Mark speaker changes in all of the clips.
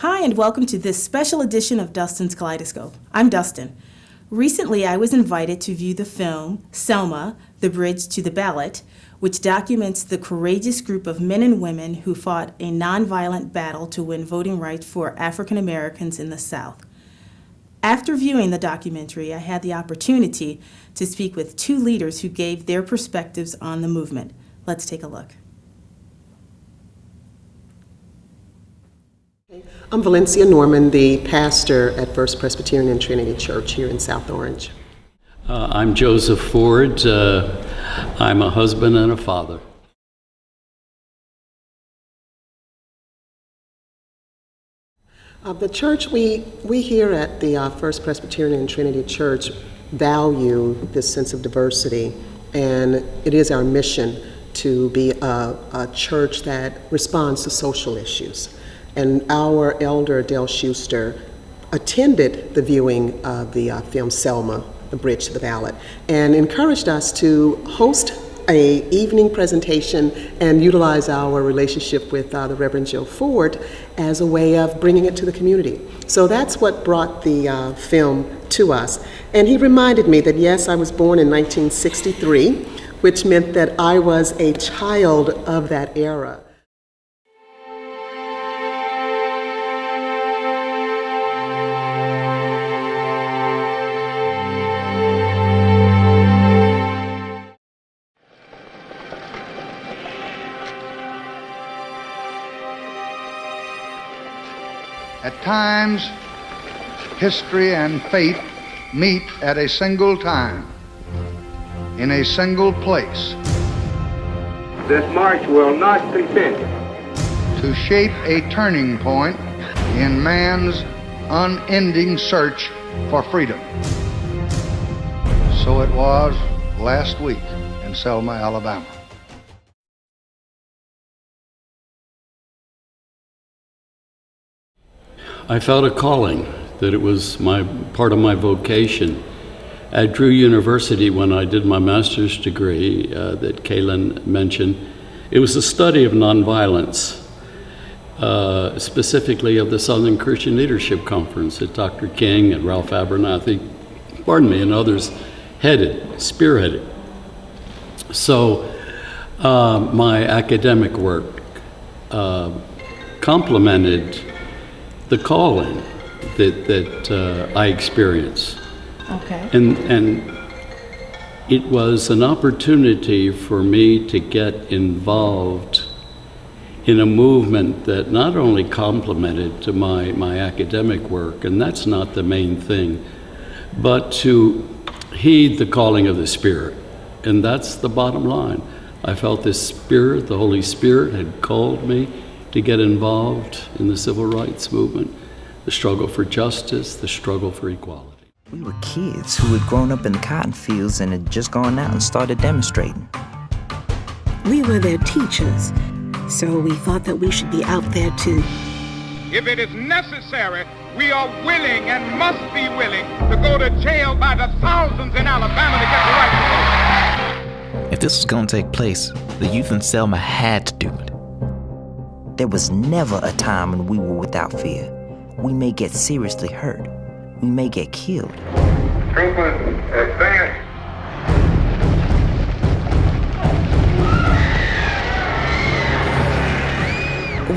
Speaker 1: Hi, and welcome to this special edition of Dustin's Kaleidoscope. I'm Dustin. Recently, I was invited to view the film Selma, The Bridge to the Ballot, which documents the courageous group of men and women who fought a nonviolent battle to win voting rights for African Americans in the South. After viewing the documentary, I had the opportunity to speak with two leaders who gave their perspectives on the movement. Let's take a look.
Speaker 2: I'm Valencia Norman, the pastor at First Presbyterian Trinity Church here in South Orange.
Speaker 3: I'm Joseph Ford. I'm a husband and a father.
Speaker 2: The church, we here at the First Presbyterian Trinity Church value this sense of diversity, and it is our mission to be a church that responds to social issues. And our elder, Dale Schuster, attended the viewing of the film Selma, The Bridge to the Ballot, and encouraged us to host an evening presentation and utilize our relationship with the Reverend Joe Ford as a way of bringing it to the community. So that's what brought the film to us. And he reminded me that, yes, I was born in 1963, which meant that I was a child of that era.
Speaker 4: At times, history and fate meet at a single time, in a single place.
Speaker 5: This march will not continue
Speaker 4: to shape a turning point in man's unending search for freedom. So it was last week in Selma, Alabama.
Speaker 3: I felt a calling, that it was part of my vocation. At Drew University, when I did my master's degree that Kaylin mentioned, it was the study of nonviolence, specifically of the Southern Christian Leadership Conference that Dr. King and Ralph Abernathy, and others spearheaded. So my academic work complemented the calling that I experienced.
Speaker 1: Okay.
Speaker 3: And it was an opportunity for me to get involved in a movement that not only complemented to my academic work, and that's not the main thing, but to heed the calling of the Spirit. And that's the bottom line. I felt this Spirit, the Holy Spirit, had called me to get involved in the civil rights movement, the struggle for justice, the struggle for equality.
Speaker 6: We were kids who had grown up in the cotton fields and had just gone out and started demonstrating.
Speaker 7: We were their teachers, so we thought that we should be out there too.
Speaker 5: If it is necessary, we are willing and must be willing to go to jail by the thousands in Alabama to get the right to vote.
Speaker 6: If this was going to take place, the youth in Selma had to do it. There was never a time when we were without fear. We may get seriously hurt. We may get killed.
Speaker 5: Troopers, advance.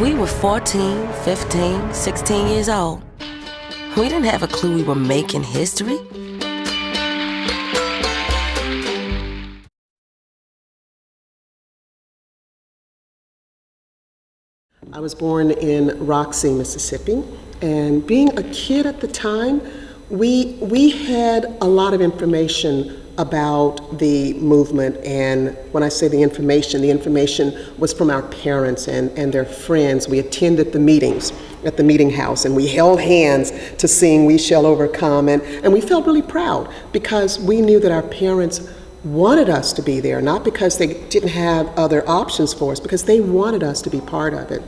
Speaker 8: We were 14, 15, 16 years old. We didn't have a clue we were making history.
Speaker 2: I was born in Roxy, Mississippi, and being a kid at the time, we had a lot of information about the movement. And when I say the information was from our parents and their friends. We attended the meetings at the meeting house, and we held hands to sing "We Shall Overcome," and we felt really proud because we knew that our parents wanted us to be there, not because they didn't have other options for us, because they wanted us to be part of it.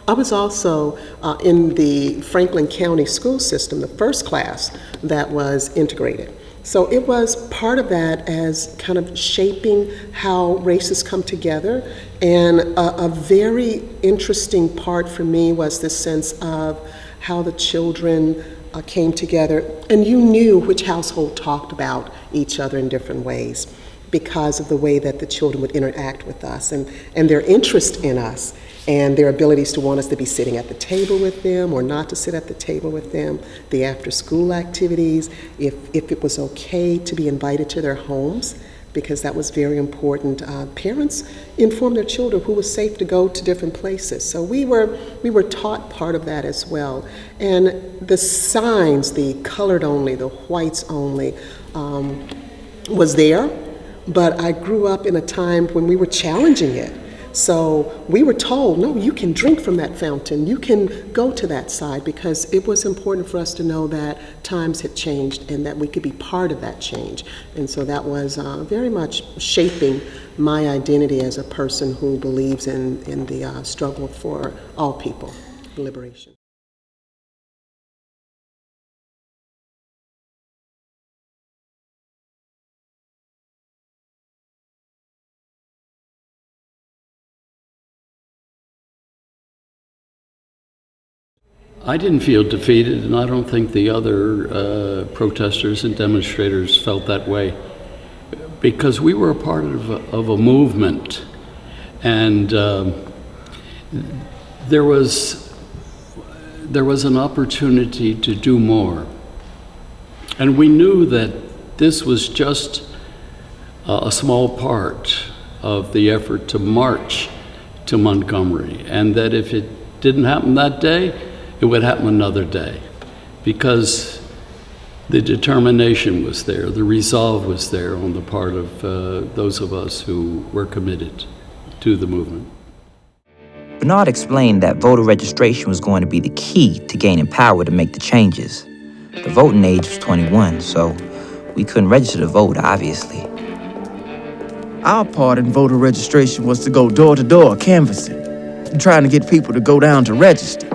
Speaker 2: I was also in the Franklin County school system, the first class that was integrated. So it was part of that as kind of shaping how races come together. And a very interesting part for me was this sense of how the children came together. And you knew which household talked about each other in different ways because of the way that the children would interact with us and their interest in us and their abilities to want us to be sitting at the table with them or not to sit at the table with them, the after-school activities, if it was okay to be invited to their homes, because that was very important. Parents informed their children who was safe to go to different places. So we were taught part of that as well. And the signs, the colored only, the whites only, was there, but I grew up in a time when we were challenging it. So we were told, no, you can drink from that fountain, you can go to that side, because it was important for us to know that times had changed and that we could be part of that change. And so that was very much shaping my identity as a person who believes in the struggle for all people, liberation.
Speaker 3: I didn't feel defeated, and I don't think the other protesters and demonstrators felt that way, because we were a part of a movement, and there was an opportunity to do more. And we knew that this was just a small part of the effort to march to Montgomery, and that if it didn't happen that day, it would happen another day, because the determination was there, the resolve was there on the part of those of us who were committed to the movement.
Speaker 6: Bernard explained that voter registration was going to be the key to gaining power to make the changes. The voting age was 21, so we couldn't register to vote, obviously.
Speaker 9: Our part in voter registration was to go door to door canvassing and trying to get people to go down to register.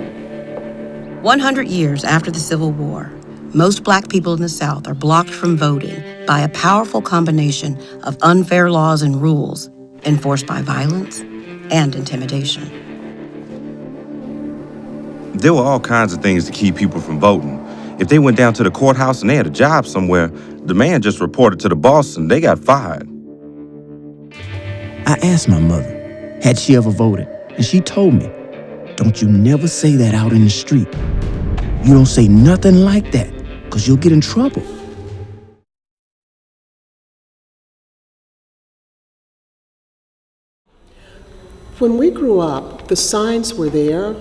Speaker 10: 100 years after the Civil War, most black people in the South are blocked from voting by a powerful combination of unfair laws and rules enforced by violence and intimidation.
Speaker 11: There were all kinds of things to keep people from voting. If they went down to the courthouse and they had a job somewhere, the man just reported to the boss and they got fired.
Speaker 9: I asked my mother, had she ever voted? And she told me, don't you never say that out in the street. You don't say nothing like that, because you'll get in trouble.
Speaker 2: When we grew up, the signs were there.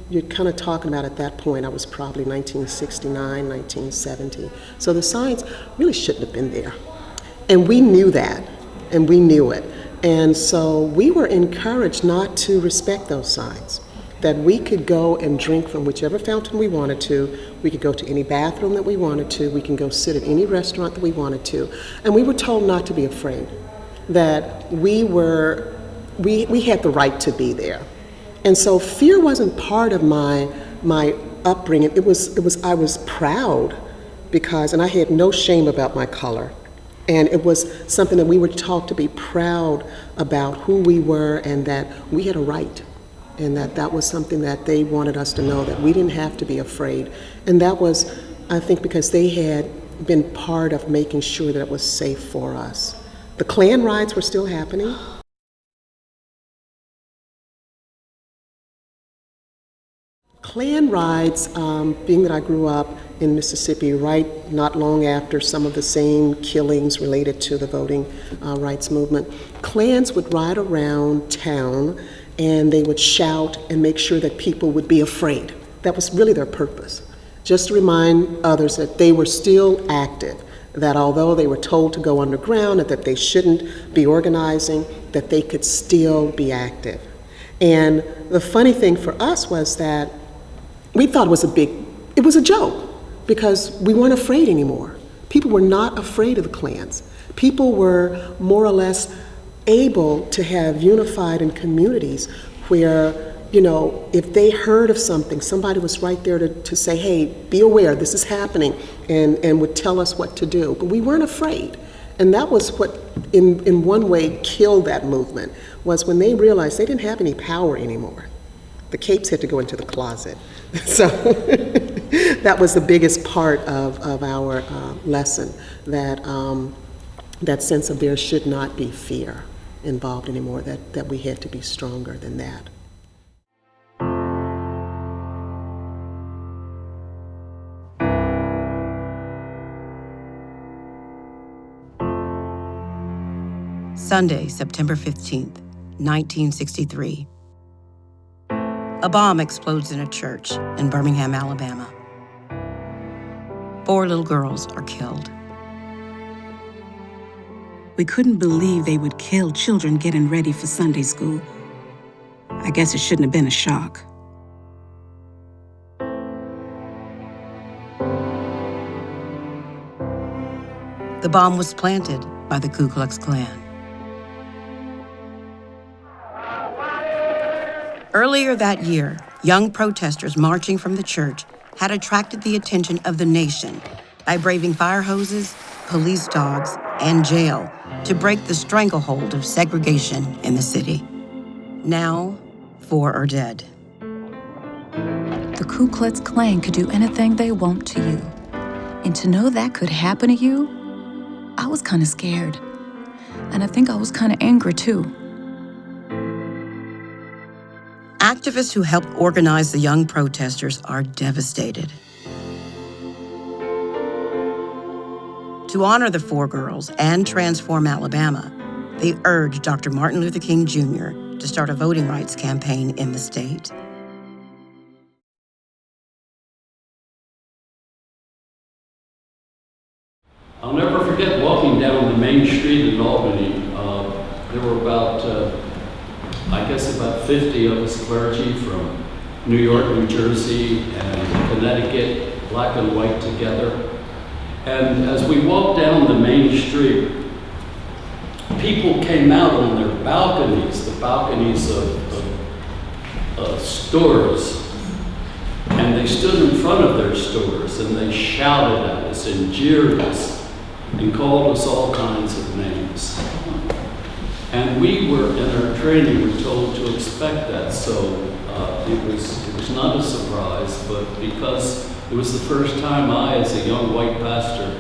Speaker 2: You're kind of talking about at that point, I was probably 1969, 1970. So the signs really shouldn't have been there. And we knew that, and we knew it. And so we were encouraged not to respect those signs, that we could go and drink from whichever fountain we wanted to, we could go to any bathroom that we wanted to, we can go sit at any restaurant that we wanted to. And we were told not to be afraid, that we had the right to be there. And so fear wasn't part of my upbringing. I was proud because, and I had no shame about my color. And it was something that we were taught to be proud about who we were and that we had a right. And that was something that they wanted us to know, that we didn't have to be afraid. And that was, I think, because they had been part of making sure that it was safe for us. The Klan riots were still happening. Klan riots, being that I grew up in Mississippi right not long after some of the same killings related to the voting rights movement, Klans would ride around town and they would shout and make sure that people would be afraid. That was really their purpose, just to remind others that they were still active, that although they were told to go underground and that they shouldn't be organizing, that they could still be active. And the funny thing for us was that we thought it was a joke, because we weren't afraid anymore. People were not afraid of the Klans. People were more or less able to have unified in communities where if they heard of something, somebody was right there to say, hey, be aware, this is happening, and would tell us what to do. But we weren't afraid. And that was what, in one way, killed that movement, was when they realized they didn't have any power anymore. The capes had to go into the closet. So that was the biggest part of our lesson, that sense of there should not be fear involved anymore, that we had to be stronger than that.
Speaker 10: Sunday, September 15th, 1963. A bomb explodes in a church in Birmingham, Alabama. 4 little girls are killed.
Speaker 7: We couldn't believe they would kill children getting ready for Sunday school. I guess it shouldn't have been a shock.
Speaker 10: The bomb was planted by the Ku Klux Klan. Earlier that year, young protesters marching from the church had attracted the attention of the nation by braving fire hoses, police dogs, and jail to break the stranglehold of segregation in the city. Now, 4 are dead.
Speaker 12: The Ku Klux Klan could do anything they want to you. And to know that could happen to you, I was kind of scared. And I think I was kind of angry too.
Speaker 10: Activists who helped organize the young protesters are devastated. To honor the 4 girls and transform Alabama, they urged Dr. Martin Luther King Jr. to start a voting rights campaign in the state.
Speaker 3: I'll never forget walking down the main street in Albany. There were about 50 of us clergy from New York, New Jersey, and Connecticut, black and white together. And as we walked down the main street, people came out on their balconies, the balconies of stores, and they stood in front of their stores and they shouted at us and jeered us and called us all kinds of names. And we were, in our training, were told to expect that, so it was not a surprise, but because it was the first time I, as a young white pastor,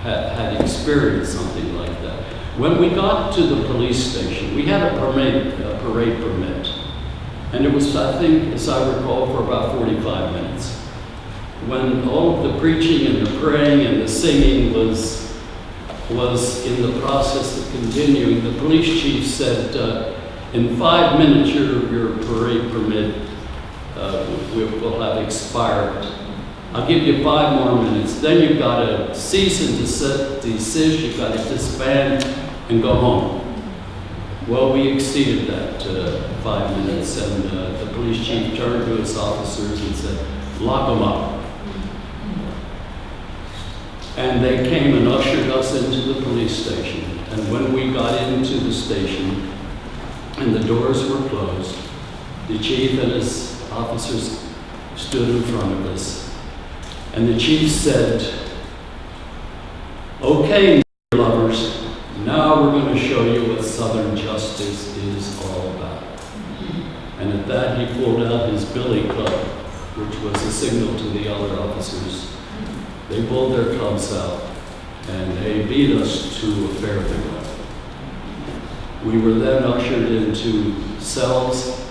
Speaker 3: had experienced something like that. When we got to the police station, we had a parade permit, and it was, I think, as I recall, for about 45 minutes. When all of the preaching and the praying and the singing was in the process of continuing, the police chief said, in 5 minutes your parade permit will have expired. I'll give you 5 more minutes. Then you've got to cease and desist, you've got to disband and go home. Well, we exceeded that 5 minutes, and the police chief turned to his officers and said, lock them up. And they came and ushered us into the police station. And when we got into the station and the doors were closed, the chief and his officers stood in front of us. And the chief said, okay, lovers, now we're going to show you what Southern justice is all about. And at that, he pulled out his billy club, which was a signal to the other officers. They pulled their clubs out, and they beat us to a fare-thee-well. We were then ushered into cells,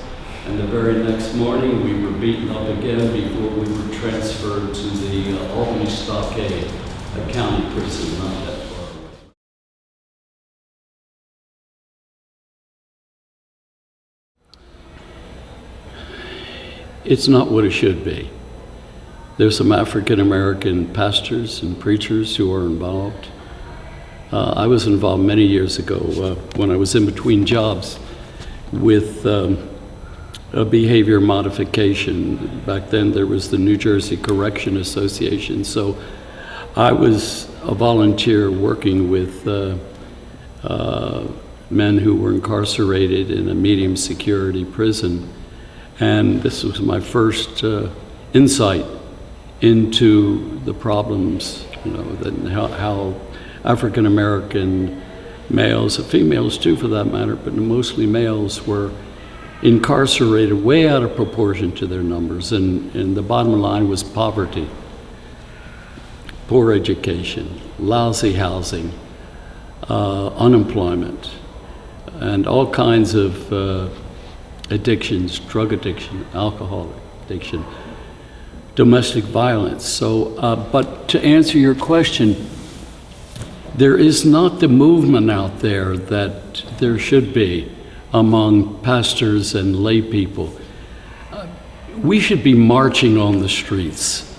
Speaker 3: and the very next morning we were beaten up again before we were transferred to the Albany Stockade, a county prison not that far away. It's not what it should be. There's some African-American pastors and preachers who are involved. I was involved many years ago when I was in between jobs with a behavior modification. Back then there was the New Jersey Correction Association, so I was a volunteer working with men who were incarcerated in a medium security prison. And this was my first insight into the problems, that how African American males, females too for that matter, but mostly males, were incarcerated way out of proportion to their numbers. And the bottom line was poverty, poor education, lousy housing, unemployment, and all kinds of addictions, drug addiction, alcohol addiction, domestic violence. So, but to answer your question, there is not the movement out there that there should be among pastors and lay people. We should be marching on the streets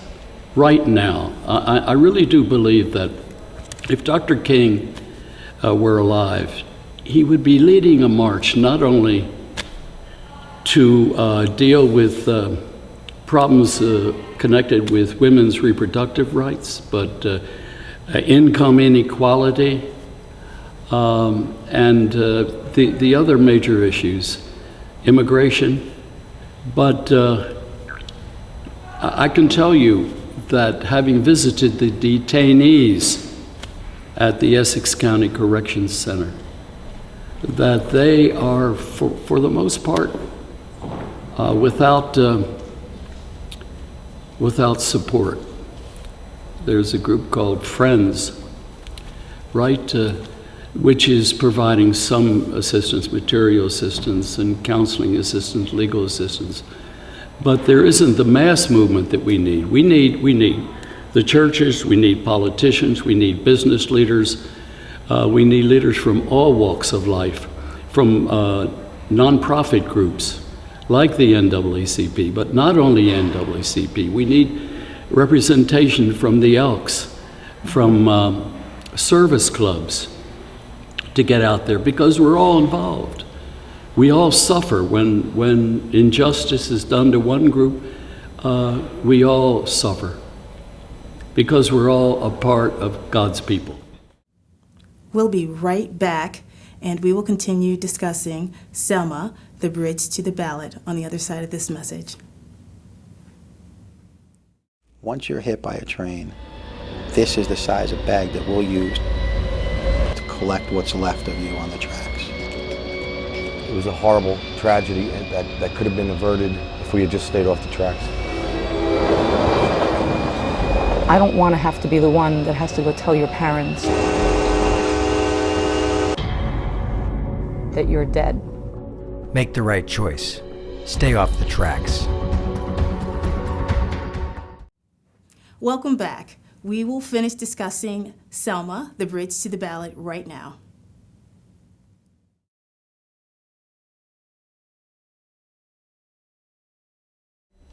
Speaker 3: right now. I really do believe that if Dr. King were alive, he would be leading a march not only to deal with problems connected with women's reproductive rights, but income inequality, and the other major issues, immigration. But I can tell you that having visited the detainees at the Essex County Corrections Center, that they are, for the most part, without support. There's a group called Friends, right, which is providing some assistance, material assistance and counseling assistance, legal assistance. But there isn't the mass movement that we need. We need the churches, we need politicians, we need business leaders, we need leaders from all walks of life, from nonprofit groups like the NAACP, but not only NAACP. We need representation from the Elks, from service clubs to get out there, because we're all involved. We all suffer when injustice is done to one group. We all suffer because we're all a part of God's people.
Speaker 1: We'll be right back, and we will continue discussing Selma, the bridge to the ballot, on the other side of this message.
Speaker 13: Once you're hit by a train, this is the size of bag that we'll use to collect what's left of you on the tracks.
Speaker 14: It was a horrible tragedy that could have been averted if we had just stayed off the tracks.
Speaker 15: I don't want to have to be the one that has to go tell your parents that you're dead.
Speaker 16: Make the right choice. Stay off the tracks.
Speaker 1: Welcome back. We will finish discussing Selma, the bridge to the ballot, right now.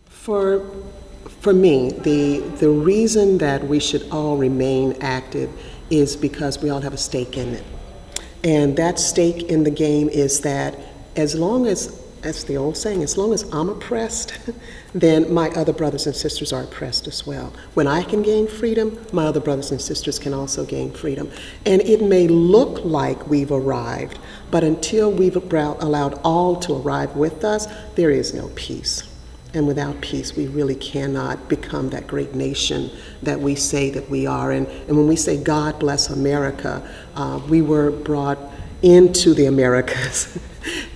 Speaker 2: For me, the reason that we should all remain active is because we all have a stake in it. And that stake in the game is that as long as the old saying, as long as I'm oppressed, then my other brothers and sisters are oppressed as well. When I can gain freedom, my other brothers and sisters can also gain freedom. And it may look like we've arrived, but until we've allowed all to arrive with us, there is no peace. And without peace, we really cannot become that great nation that we say that we are. And when we say God bless America, we were brought into the Americas.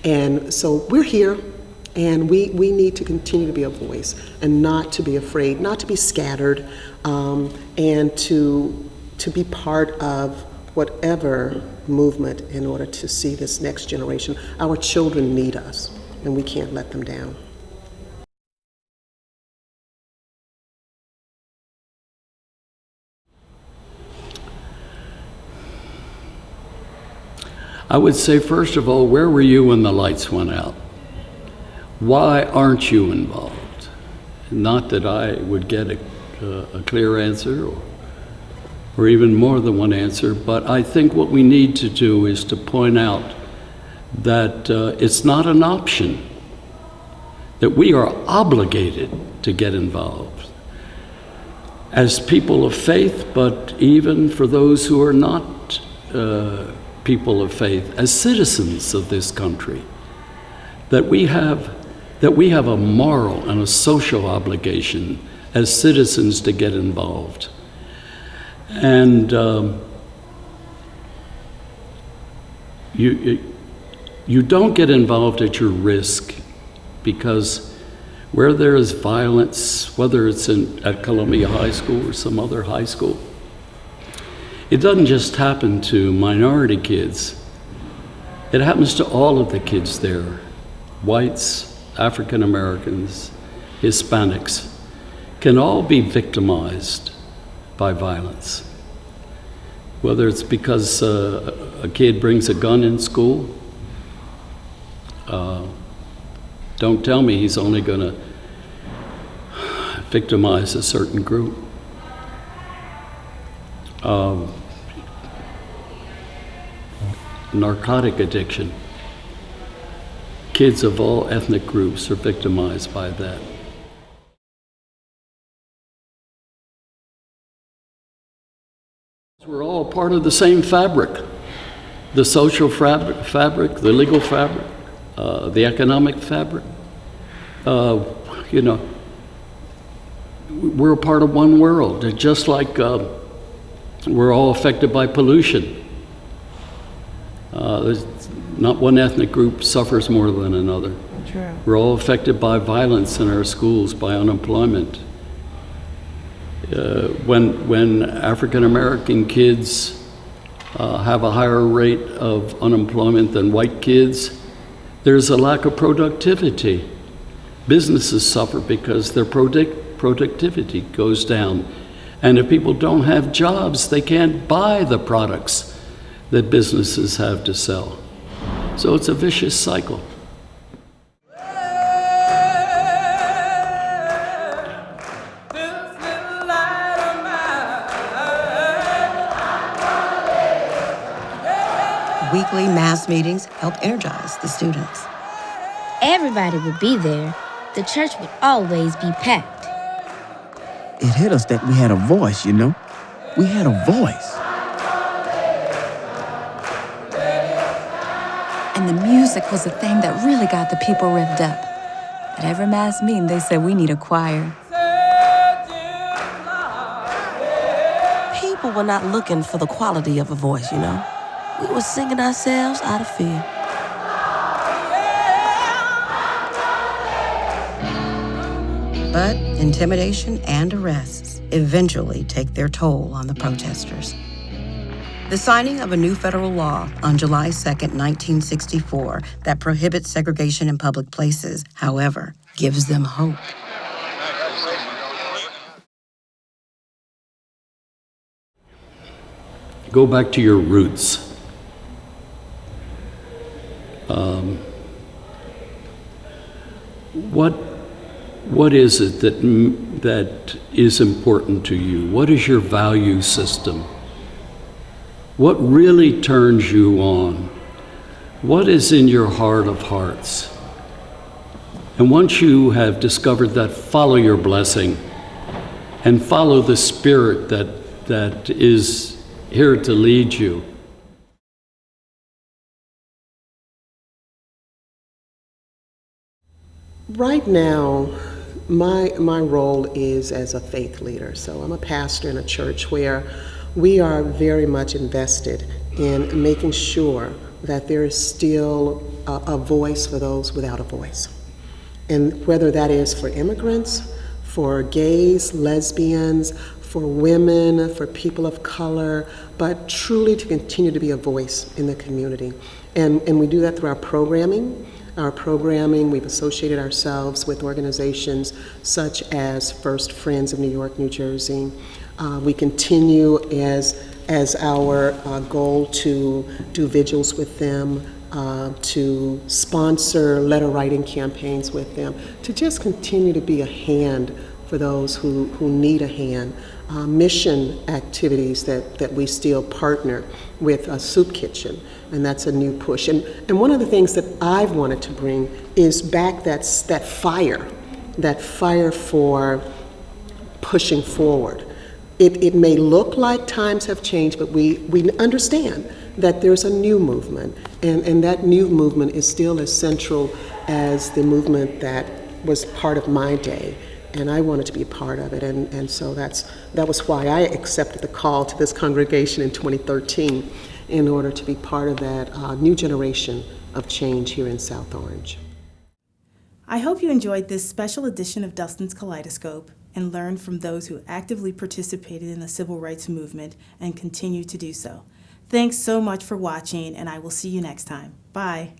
Speaker 2: And so we're here, and we need to continue to be a voice and not to be afraid, not to be scattered, and to be part of whatever movement in order to see this next generation. Our children need us, and we can't let them down.
Speaker 3: I would say, first of all, where were you when the lights went out? Why aren't you involved? Not that I would get a clear answer or even more than one answer, but I think what we need to do is to point out that it's not an option, that we are obligated to get involved as people of faith, but even for those who are not people of faith, as citizens of this country, that we have a moral and a social obligation as citizens to get involved. And you don't get involved at your risk, because where there is violence, whether it's at Columbia High School or some other high school, it doesn't just happen to minority kids. It happens to all of the kids there. Whites, African Americans, Hispanics can all be victimized by violence. Whether it's because a kid brings a gun in school, don't tell me he's only going to victimize a certain group. Narcotic addiction. Kids of all ethnic groups are victimized by that. We're all part of the same fabric. The social fabric, the legal fabric, the economic fabric. We're a part of one world, just like we're all affected by pollution. There's not one ethnic group suffers more than another.
Speaker 1: True.
Speaker 3: We're all affected by violence in our schools, by unemployment. When African American kids have a higher rate of unemployment than white kids, there's a lack of productivity. Businesses suffer because their productivity goes down. And if people don't have jobs, they can't buy the products that businesses have to sell. So it's a vicious cycle.
Speaker 10: Weekly mass meetings help energize the students.
Speaker 17: Everybody would be there. The church would always be packed.
Speaker 9: It hit us that we had a voice, you know? We had a voice.
Speaker 12: And the music was the thing that really got the people revved up. At every mass meeting, they said we need a choir.
Speaker 8: People were not looking for the quality of a voice, you know? We were singing ourselves out of fear.
Speaker 10: But intimidation and arrests eventually take their toll on the protesters. The signing of a new federal law on July 2nd, 1964, that prohibits segregation in public places, however, gives them hope.
Speaker 3: Go back to your roots. What is it that is important to you? What is your value system? What really turns you on? What is in your heart of hearts? And once you have discovered that, follow your blessing and follow the Spirit that is here to lead you.
Speaker 2: Right now, my role is as a faith leader. So I'm a pastor in a church where we are very much invested in making sure that there is still a voice for those without a voice. And whether that is for immigrants, for gays, lesbians, for women, for people of color, but truly to continue to be a voice in the community. And we do that through our programming. We've associated ourselves with organizations such as First Friends of New York, New Jersey. We continue as our goal to do vigils with them, to sponsor letter writing campaigns with them, to just continue to be a hand for those who need a hand. Mission activities that we still partner with a soup kitchen, and that's a new push. And one of the things that I've wanted to bring is back that fire for pushing forward. It may look like times have changed, but we understand that there's a new movement, and that new movement is still as central as the movement that was part of my day, and I wanted to be a part of it, and so that was why I accepted the call to this congregation in 2013 in order to be part of that new generation of change here in South Orange.
Speaker 1: I hope you enjoyed this special edition of Dustin's Kaleidoscope and learned from those who actively participated in the civil rights movement and continue to do so. Thanks so much for watching, and I will see you next time. Bye.